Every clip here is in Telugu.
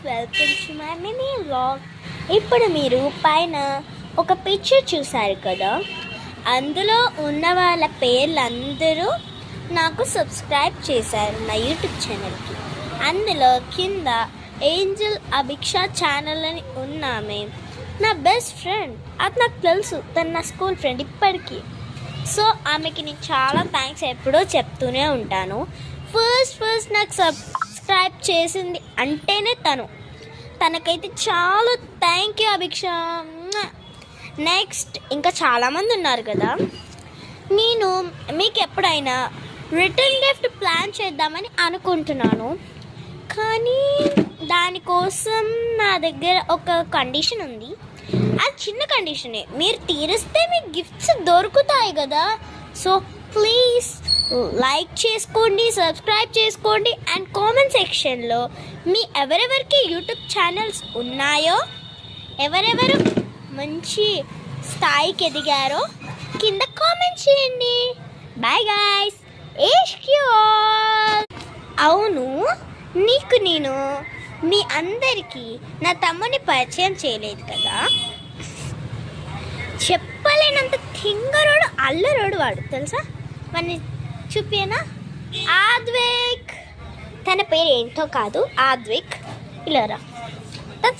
Welcome to my mini vlog. ఇప్పుడు మీరు పైన ఒక పిక్చర్ చూసారు కదా, అందులో ఉన్న వాళ్ళ పేర్లందరూ నాకు సబ్స్క్రైబ్ చేశారు నా యూట్యూబ్ ఛానల్కి. అందులో కింద ఏంజల్ అభిక్ష ఛానల్ అని ఉన్నామే నా బెస్ట్ ఫ్రెండ్. అది నాకు తెలుసు, తను నా స్కూల్ ఫ్రెండ్ ఇప్పటికీ. సో ఆమెకి నేను చాలా థ్యాంక్స్ ఎప్పుడూ చెప్తూనే ఉంటాను. ఫస్ట్ నాకు సబ్స్క్రైబ్ చేసింది అంటేనే తనకైతే చాలా థ్యాంక్ యూ అభిక్ష. నెక్స్ట్ ఇంకా చాలామంది ఉన్నారు కదా. నేను మీకు ఎప్పుడైనా రిటర్న్ గిఫ్ట్ ప్లాన్ చేద్దామని అనుకుంటున్నాను, కానీ దానికోసం నా దగ్గర ఒక కండిషన్ ఉంది. అది చిన్న కండిషనే, మీరు తీరిస్తే మీకు గిఫ్ట్స్ దొరుకుతాయి కదా. సో ప్లీజ్ లైక్ చేసుకోండి, సబ్స్క్రైబ్ చేసుకోండి అండ్ కామెంట్ సెక్షన్లో మీ ఎవరెవరికి యూట్యూబ్ ఛానల్స్ ఉన్నాయో, ఎవరెవరు మంచి స్థాయికి ఎదిగారో కింద కామెంట్ చేయండి. Bye guys. అవును, నీకు నేను మీ అందరికీ నా తమ్ముని పరిచయం చేయలేదు కదా. చెప్పలేనంత థింగరోడు అల్లరోడు వాడు, తెలుసా? వాడిని చూపినా, ఆద్విక్. తన పేరు ఏంటో కాదు, ఆద్విక్. ఇలారా, తను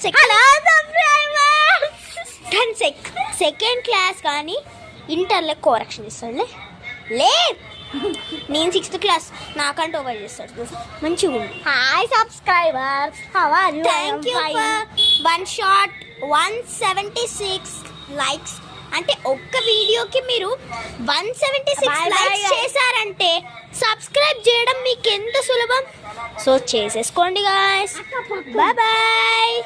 సెకండ్ క్లాస్ కానీ ఇంటర్లో కోరక్షన్ ఇస్తాడులే. నేను 6th క్లాస్, నాకంటే ఓవర్ చేస్తాడు. మంచిగా ఉంది. Hi subscribers, thank you for 176 likes. అంటే ఒక్క వీడియోకి మీరు 176 లైక్స్ చేశారంటే సబ్స్క్రైబ్ చేయడం మీకు ఎంత సులభం. సో చేసేసుకోండి గాయ్స్. Bye bye.